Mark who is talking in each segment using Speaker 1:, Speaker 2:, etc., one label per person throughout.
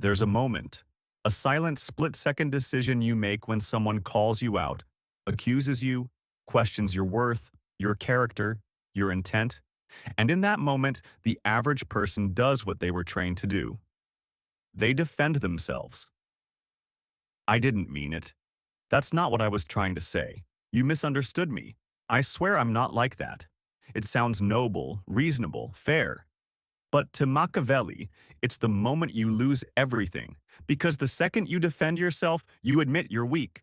Speaker 1: There's a moment, a silent split-second decision you make when someone calls you out, accuses you, questions your worth, your character, your intent, and in that moment, the average person does what they were trained to do. They defend themselves. I didn't mean it. That's not what I was trying to say. You misunderstood me. I swear I'm not like that. It sounds noble, reasonable, fair. But to Machiavelli, it's the moment you lose everything, because the second you defend yourself, you admit you're weak.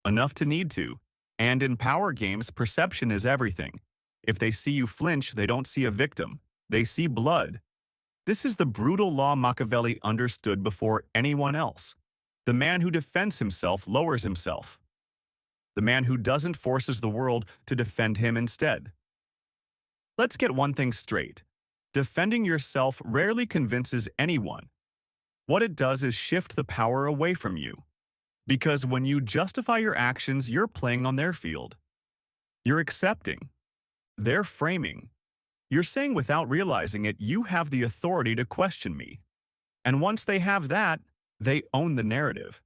Speaker 1: Enough to need to. And in power games, perception is everything. If they see you flinch, they don't see a victim. They see blood. This is the brutal law Machiavelli understood before anyone else. The man who defends himself lowers himself. The man who doesn't forces the world to defend him instead. Let's get one thing straight. Defending yourself rarely convinces anyone. What it does is shift the power away from you. Because when you justify your actions, you're playing on their field. You're accepting. They're framing. You're saying without realizing it, you have the authority to question me. And once they have that, they own the narrative.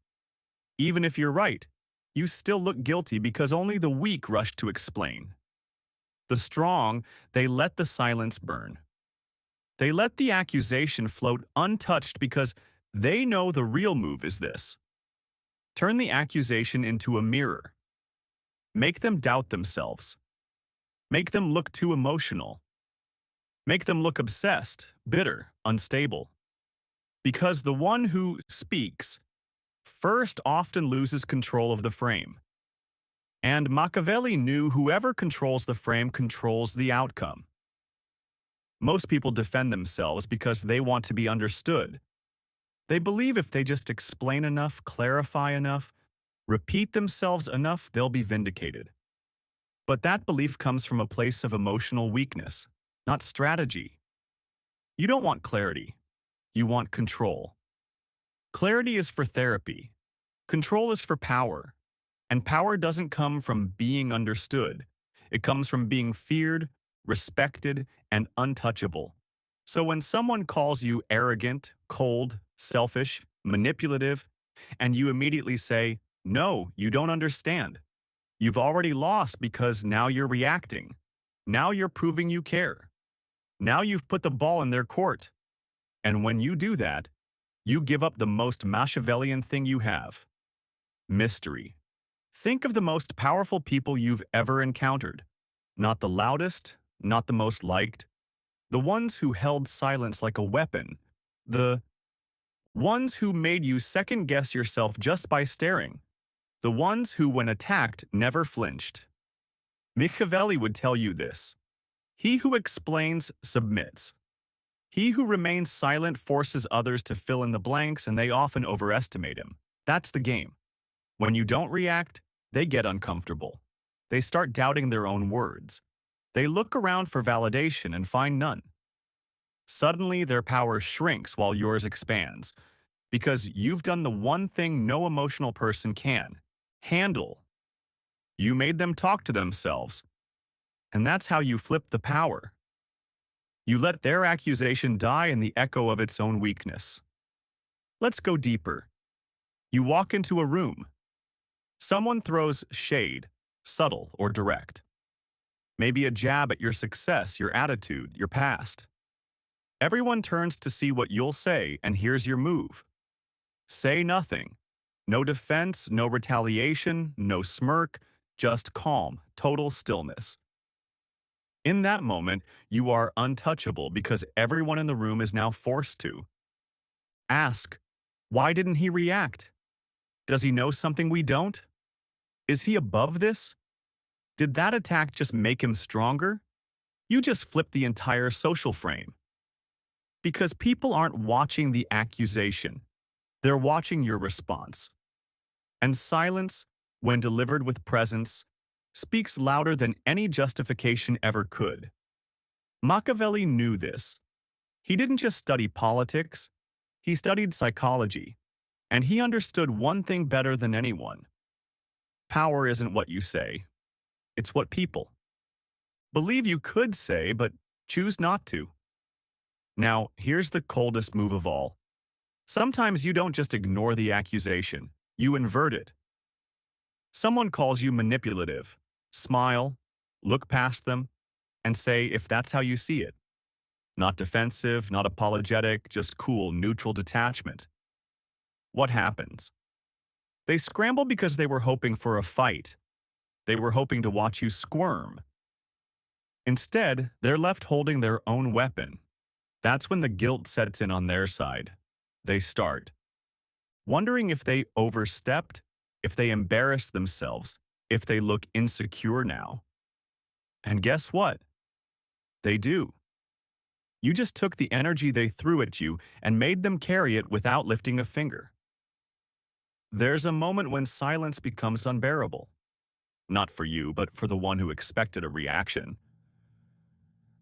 Speaker 1: Even if you're right, you still look guilty because only the weak rush to explain. The strong, they let the silence burn. They let the accusation float untouched because they know the real move is this. Turn the accusation into a mirror. Make them doubt themselves. Make them look too emotional. Make them look obsessed, bitter, unstable. Because the one who speaks first often loses control of the frame. And Machiavelli knew whoever controls the frame controls the outcome. Most people defend themselves because they want to be understood. They believe if they just explain enough, clarify enough, repeat themselves enough, they'll be vindicated. But that belief comes from a place of emotional weakness, not strategy. You don't want clarity. You want control. Clarity is for therapy. Control is for power. And power doesn't come from being understood. It comes from being feared, respected, and untouchable. So when someone calls you arrogant, cold, selfish, manipulative, and you immediately say, "No, you don't understand," you've already lost because now you're reacting. Now you're proving you care. Now you've put the ball in their court. And when you do that, you give up the most Machiavellian thing you have: mystery. Think of the most powerful people you've ever encountered. Not the loudest, not the most liked. The ones who held silence like a weapon. The ones who made you second-guess yourself just by staring. The ones who, when attacked, never flinched. Machiavelli would tell you this. He who explains submits. He who remains silent forces others to fill in the blanks, and they often overestimate him. That's the game. When you don't react, they get uncomfortable. They start doubting their own words. They look around for validation and find none. Suddenly, their power shrinks while yours expands, because you've done the one thing no emotional person can: handle. You made them talk to themselves, and that's how you flip the power. You let their accusation die in the echo of its own weakness. Let's go deeper. You walk into a room. Someone throws shade, subtle or direct. Maybe a jab at your success, your attitude, your past. Everyone turns to see what you'll say, and here's your move. Say nothing. No defense, no retaliation, no smirk, just calm, total stillness. In that moment, you are untouchable because everyone in the room is now forced to. Ask, why didn't he react? Does he know something we don't? Is he above this? Did that attack just make him stronger? You just flipped the entire social frame. Because people aren't watching the accusation. They're watching your response. And silence, when delivered with presence, speaks louder than any justification ever could. Machiavelli knew this. He didn't just study politics, he studied psychology, and he understood one thing better than anyone. Power isn't what you say, it's what people believe you could say but choose not to. Now, here's the coldest move of all. Sometimes you don't just ignore the accusation, you invert it. Someone calls you manipulative. Smile, look past them, and say if that's how you see it. Not defensive, not apologetic, just cool, neutral detachment. What happens? They scramble because they were hoping for a fight. They were hoping to watch you squirm. Instead, they're left holding their own weapon. That's when the guilt sets in on their side. They start wondering if they overstepped, if they embarrassed themselves, if they look insecure now. And guess what? They do. You just took the energy they threw at you and made them carry it without lifting a finger. There's a moment when silence becomes unbearable. Not for you, but for the one who expected a reaction.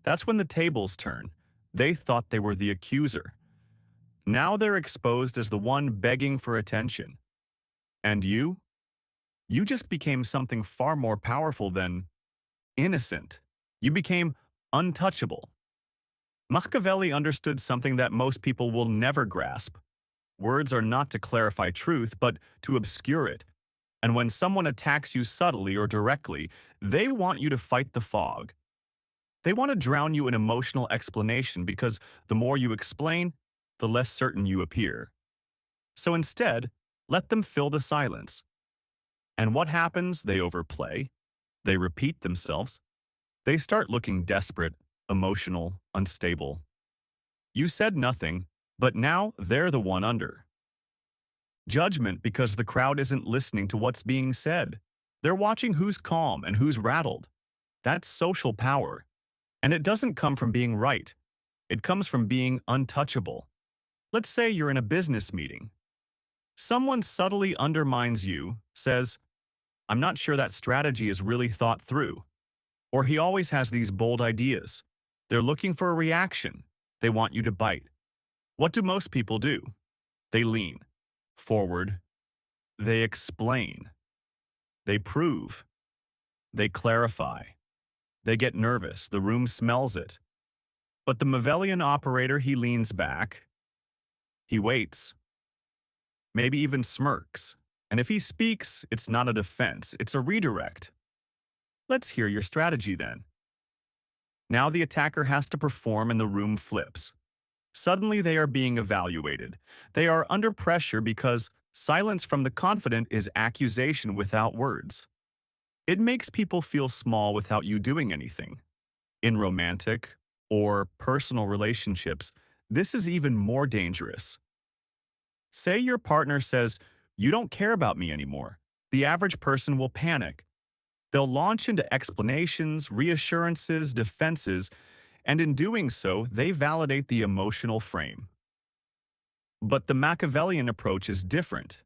Speaker 1: That's when the tables turn. They thought they were the accuser. Now they're exposed as the one begging for attention. And you? You just became something far more powerful than innocent. You became untouchable. Machiavelli understood something that most people will never grasp. Words are not to clarify truth, but to obscure it. And when someone attacks you subtly or directly, they want you to fight the fog. They want to drown you in emotional explanation because the more you explain, the less certain you appear. So instead, let them fill the silence. And what happens? They overplay. They repeat themselves. They start looking desperate, emotional, unstable. You said nothing, but now they're the one under. Judgment because the crowd isn't listening to what's being said. They're watching who's calm and who's rattled. That's social power. And it doesn't come from being right. It comes from being untouchable. Let's say you're in a business meeting. Someone subtly undermines you, says, "I'm not sure that strategy is really thought through." Or he always has these bold ideas. They're looking for a reaction. They want you to bite. What do most people do? They lean forward. They explain. They prove. They clarify. They get nervous. The room smells it. But the Machiavellian operator, he leans back. He waits. Maybe even smirks. And if he speaks, it's not a defense. It's a redirect. Let's hear your strategy then. Now the attacker has to perform and the room flips. Suddenly they are being evaluated. They are under pressure because silence from the confident is accusation without words. It makes people feel small without you doing anything. In romantic or personal relationships, this is even more dangerous. Say your partner says, "You don't care about me anymore." The average person will panic. They'll launch into explanations, reassurances, defenses, and in doing so, they validate the emotional frame. But the Machiavellian approach is different.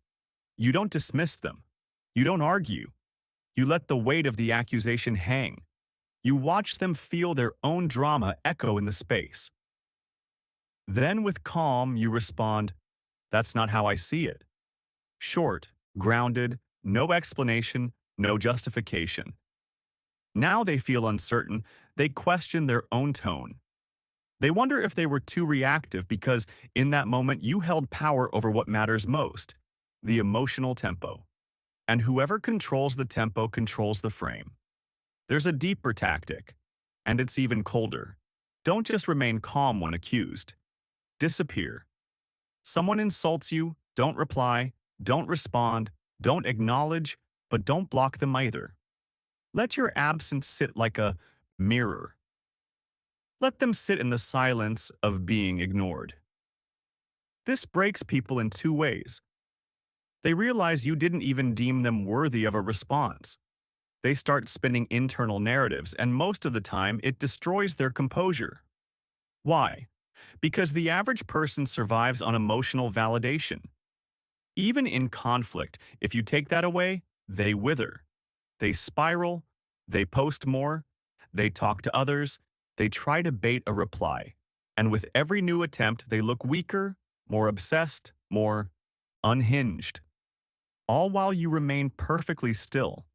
Speaker 1: You don't dismiss them. You don't argue. You let the weight of the accusation hang. You watch them feel their own drama echo in the space. Then with calm, you respond, "That's not how I see it." Short, grounded, no explanation, no justification. Now they feel uncertain. They question their own tone. They wonder if they were too reactive because in that moment you held power over what matters most, the emotional tempo. And whoever controls the tempo controls the frame. There's a deeper tactic, and it's even colder. Don't just remain calm when accused. Disappear. Someone insults you, don't reply, don't respond, don't acknowledge, but don't block them either. Let your absence sit like a mirror. Let them sit in the silence of being ignored. This breaks people in two ways. They realize you didn't even deem them worthy of a response. They start spinning internal narratives, and most of the time it destroys their composure. Why? Because the average person survives on emotional validation. Even in conflict, if you take that away, they wither. They spiral, they post more, they talk to others, they try to bait a reply. And with every new attempt, they look weaker, more obsessed, more unhinged. All while you remain perfectly still.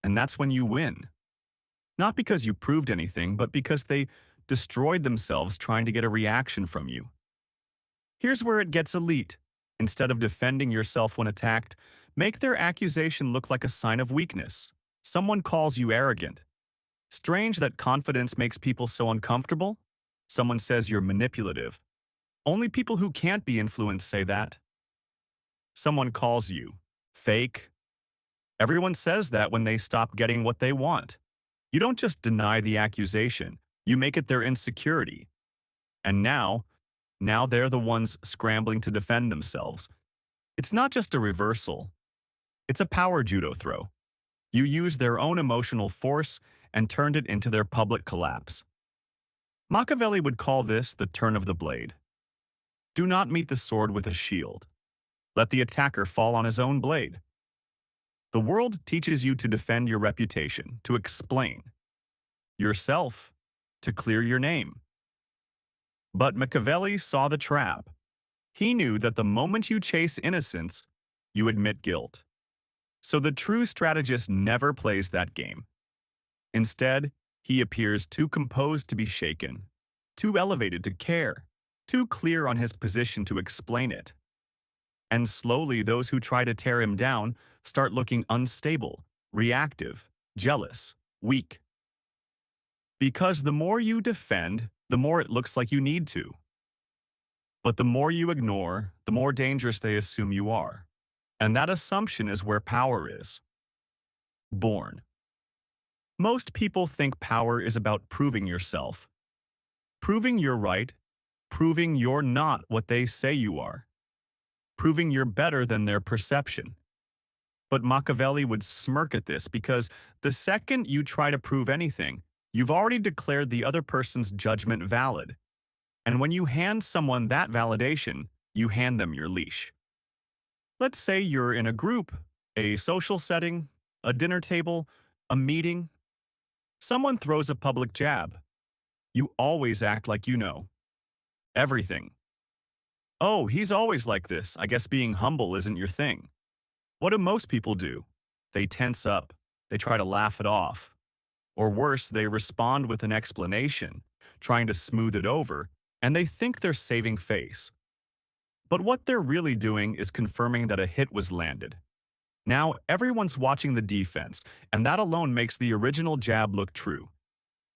Speaker 1: And that's when you win. Not because you proved anything, but because they destroyed themselves trying to get a reaction from you. Here's where it gets elite. Instead of defending yourself when attacked, make their accusation look like a sign of weakness. Someone calls you arrogant. Strange that confidence makes people so uncomfortable? Someone says you're manipulative. Only people who can't be influenced say that. Someone calls you fake. Everyone says that when they stop getting what they want. You don't just deny the accusation, you make it their insecurity. And now they're the ones scrambling to defend themselves. It's not just a reversal, it's a power judo throw. You used their own emotional force and turned it into their public collapse. Machiavelli would call this the turn of the blade. Do not meet the sword with a shield. Let the attacker fall on his own blade. The world teaches you to defend your reputation, to explain yourself, to clear your name. But Machiavelli saw the trap. He knew that the moment you chase innocence, you admit guilt. So the true strategist never plays that game. Instead, he appears too composed to be shaken, too elevated to care, too clear on his position to explain it. And slowly those who try to tear him down start looking unstable, reactive, jealous, weak. Because the more you defend, the more it looks like you need to. But the more you ignore, the more dangerous they assume you are. And that assumption is where power is born. Most people think power is about proving yourself. Proving you're right, proving you're not what they say you are, proving you're better than their perception. But Machiavelli would smirk at this because the second you try to prove anything, you've already declared the other person's judgment valid. And when you hand someone that validation, you hand them your leash. Let's say you're in a group, a social setting, a dinner table, a meeting. Someone throws a public jab. You always act like you know everything. Oh, he's always like this. I guess being humble isn't your thing. What do most people do? They tense up. They try to laugh it off. Or worse, they respond with an explanation, trying to smooth it over, and they think they're saving face. But what they're really doing is confirming that a hit was landed. Now everyone's watching the defense, and that alone makes the original jab look true.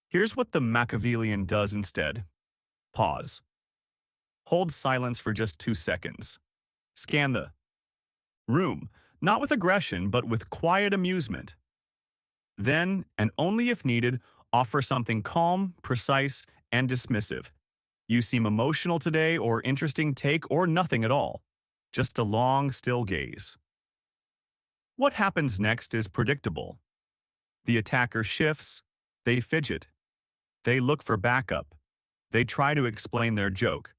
Speaker 1: Here's what the Machiavellian does instead. Pause. Hold silence for just 2 seconds. Scan the room, not with aggression, but with quiet amusement. Then, and only if needed, offer something calm, precise, and dismissive. You seem emotional today, or interesting take, or nothing at all. Just a long, still gaze. What happens next is predictable. The attacker shifts, they fidget, they look for backup, they try to explain their joke.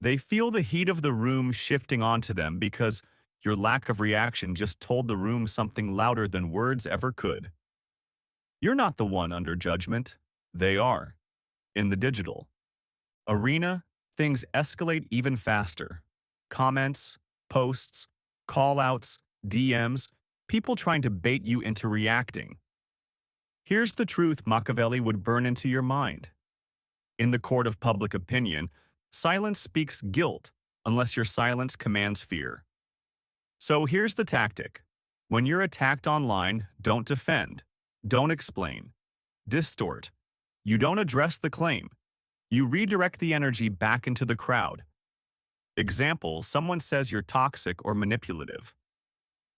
Speaker 1: They feel the heat of the room shifting onto them because your lack of reaction just told the room something louder than words ever could. You're not the one under judgment, they are. In the digital arena, things escalate even faster. Comments, posts, call-outs, DMs, people trying to bait you into reacting. Here's the truth Machiavelli would burn into your mind. In the court of public opinion, silence speaks guilt unless your silence commands fear. So here's the tactic. When you're attacked online, don't defend. Don't explain. Distort. You don't address the claim. You redirect the energy back into the crowd. Example, someone says you're toxic or manipulative.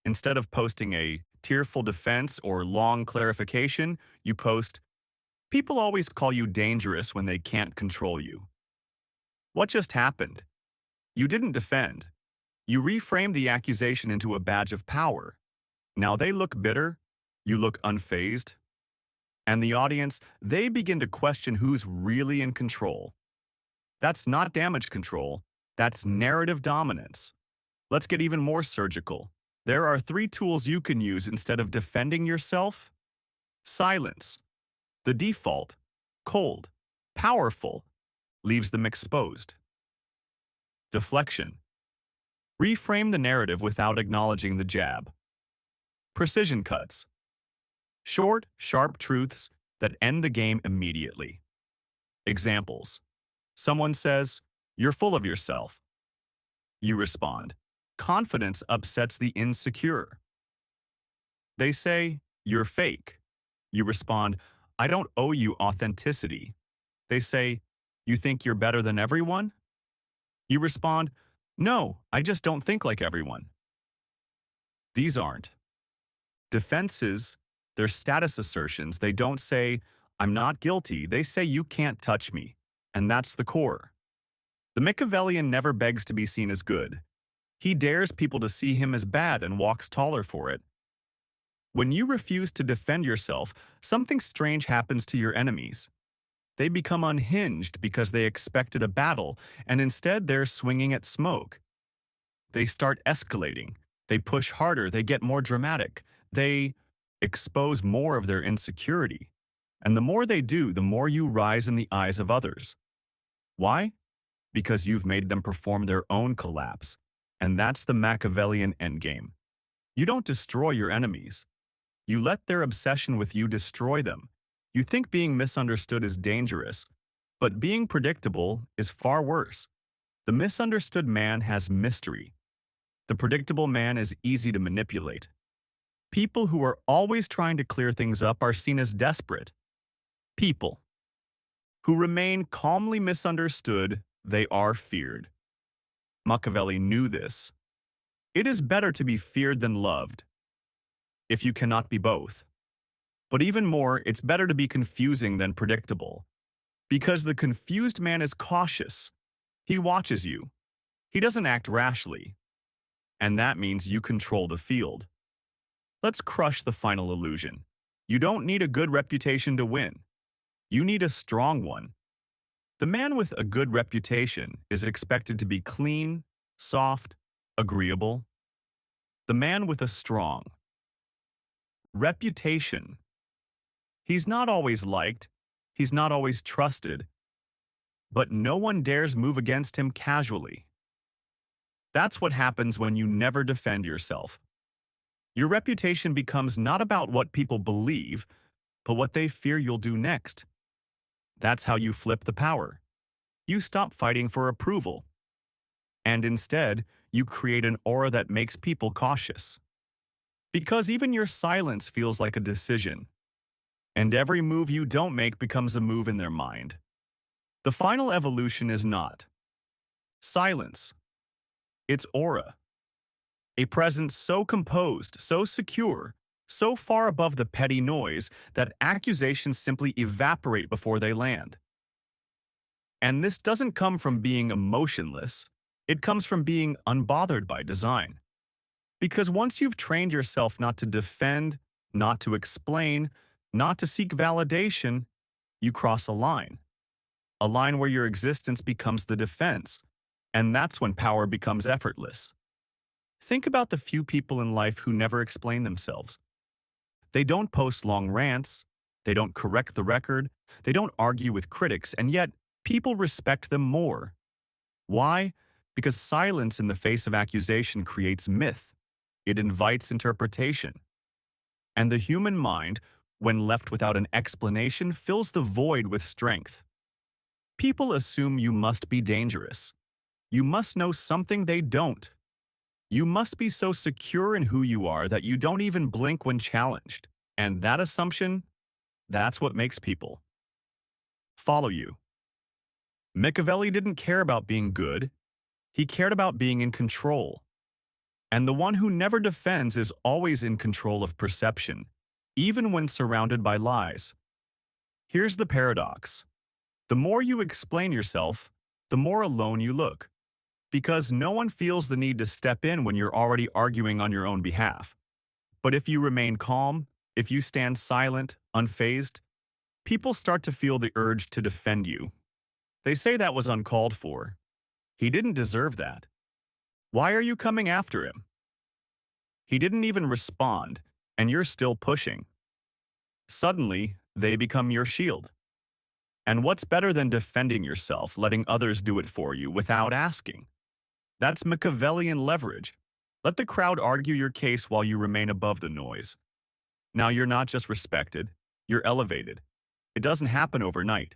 Speaker 1: Instead of posting a tearful defense or long clarification, you post, "People always call you dangerous when they can't control you." What just happened? You didn't defend. You reframed the accusation into a badge of power. Now they look bitter, you look unfazed. And the audience, they begin to question who's really in control. That's not damage control, that's narrative dominance. Let's get even more surgical. There are 3 tools you can use instead of defending yourself. Silence. The default, cold, powerful, leaves them exposed. Deflection. Reframe the narrative without acknowledging the jab. Precision cuts. Short, sharp truths that end the game immediately. Examples. Someone says, "You're full of yourself." You respond, confidence upsets the insecure. They say, you're fake. You respond, I don't owe you authenticity. They say, you think you're better than everyone? You respond, no, I just don't think like everyone. These aren't defenses, they're status assertions. They don't say, I'm not guilty. They say, you can't touch me. And that's the core. The Machiavellian never begs to be seen as good. He dares people to see him as bad and walks taller for it. When you refuse to defend yourself, something strange happens to your enemies. They become unhinged because they expected a battle, and instead they're swinging at smoke. They start escalating. They push harder. They get more dramatic. They expose more of their insecurity. And the more they do, the more you rise in the eyes of others. Why? Because you've made them perform their own collapse. And that's the Machiavellian endgame. You don't destroy your enemies. You let their obsession with you destroy them. You think being misunderstood is dangerous, but being predictable is far worse. The misunderstood man has mystery. The predictable man is easy to manipulate. People who are always trying to clear things up are seen as desperate. People who remain calmly misunderstood, they are feared. Machiavelli knew this. It is better to be feared than loved, if you cannot be both. But even more, it's better to be confusing than predictable. Because the confused man is cautious. He watches you. He doesn't act rashly. And that means you control the field. Let's crush the final illusion. You don't need a good reputation to win. You need a strong one. The man with a good reputation is expected to be clean, soft, agreeable. The man with a strong reputation. He's not always liked, he's not always trusted, but no one dares move against him casually. That's what happens when you never defend yourself. Your reputation becomes not about what people believe, but what they fear you'll do next. That's how you flip the power. You stop fighting for approval. And instead, you create an aura that makes people cautious. Because even your silence feels like a decision. And every move you don't make becomes a move in their mind. The final evolution is not silence. It's aura. A presence so composed, so secure, so far above the petty noise that accusations simply evaporate before they land. And this doesn't come from being emotionless. It comes from being unbothered by design. Because once you've trained yourself not to defend, not to explain, not to seek validation, you cross a line where your existence becomes the defense, and that's when power becomes effortless. Think about the few people in life who never explain themselves. They don't post long rants, they don't correct the record, they don't argue with critics, and yet people respect them more. Why? Because silence in the face of accusation creates myth. It invites interpretation. And the human mind, when left without an explanation, fills the void with strength. People assume you must be dangerous. You must know something they don't. You must be so secure in who you are that you don't even blink when challenged. And that assumption, that's what makes people follow you. Machiavelli didn't care about being good. He cared about being in control. And the one who never defends is always in control of perception, even when surrounded by lies. Here's the paradox. The more you explain yourself, the more alone you look. Because no one feels the need to step in when you're already arguing on your own behalf. But if you remain calm, if you stand silent, unfazed, people start to feel the urge to defend you. They say that was uncalled for. He didn't deserve that. Why are you coming after him? He didn't even respond, and you're still pushing. Suddenly, they become your shield. And what's better than defending yourself, letting others do it for you without asking? That's Machiavellian leverage. Let the crowd argue your case while you remain above the noise. Now you're not just respected, you're elevated. It doesn't happen overnight.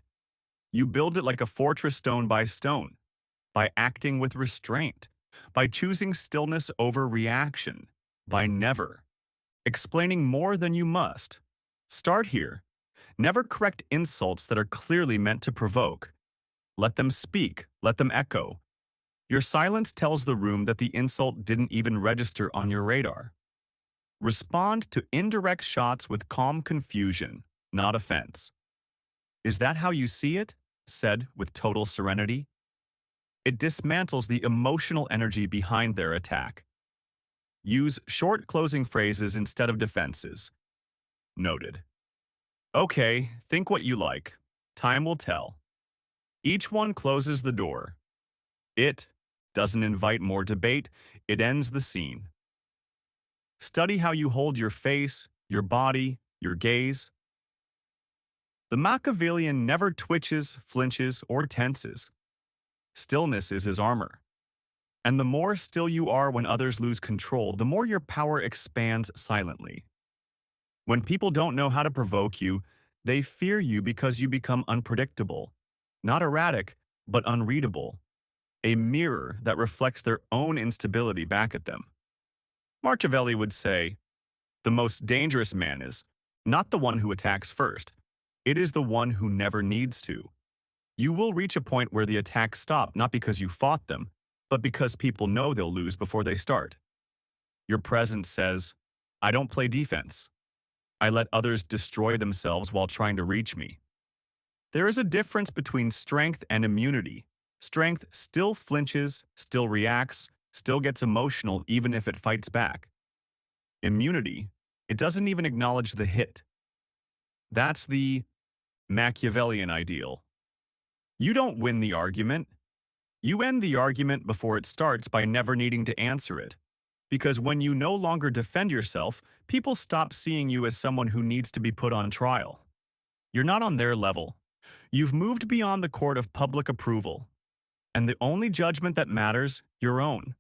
Speaker 1: You build it like a fortress stone by acting with restraint, By choosing stillness over reaction. By never explaining more than you must. Start here. Never correct insults that are clearly meant to provoke. Let them speak. Let them echo. Your silence tells the room that the insult didn't even register on your radar. Respond to indirect shots with calm confusion, not offense. Is that how you see it? Said with total serenity. It dismantles the emotional energy behind their attack. Use short closing phrases instead of defenses. Noted. Okay, think what you like. Time will tell. Each one closes the door. It doesn't invite more debate, it ends the scene. Study how you hold your face, your body, your gaze. The Machiavellian never twitches, flinches, or tenses. Stillness is his armor. And the more still you are when others lose control, the more your power expands silently. When people don't know how to provoke you, they fear you because you become unpredictable. Not erratic, but unreadable. A mirror that reflects their own instability back at them. Machiavelli would say, the most dangerous man is not the one who attacks first. It is the one who never needs to. You will reach a point where the attacks stop not because you fought them, but because people know they'll lose before they start. Your presence says, I don't play defense. I let others destroy themselves while trying to reach me. There is a difference between strength and immunity. Strength still flinches, still reacts, still gets emotional even if it fights back. Immunity, it doesn't even acknowledge the hit. That's the Machiavellian ideal. You don't win the argument. You end the argument before it starts by never needing to answer it. Because when you no longer defend yourself, people stop seeing you as someone who needs to be put on trial. You're not on their level. You've moved beyond the court of public approval. And the only judgment that matters, your own.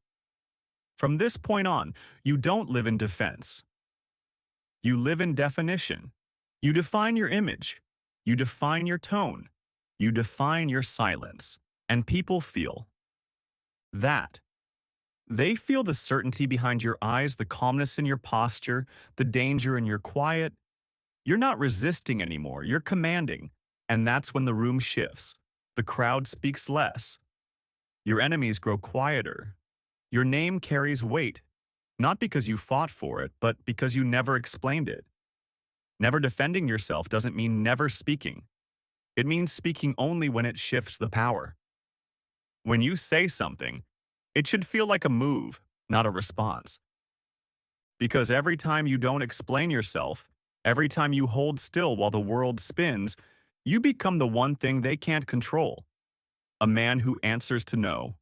Speaker 1: From this point on, you don't live in defense. You live in definition. You define your image. You define your tone. You define your silence. And people feel that. They feel the certainty behind your eyes, the calmness in your posture, the danger in your quiet. You're not resisting anymore, you're commanding. And that's when the room shifts. The crowd speaks less. Your enemies grow quieter. Your name carries weight, not because you fought for it, but because you never explained it. Never defending yourself doesn't mean never speaking. It means speaking only when it shifts the power. When you say something, it should feel like a move, not a response. Because every time you don't explain yourself, every time you hold still while the world spins, you become the one thing they can't control. A man who answers to no,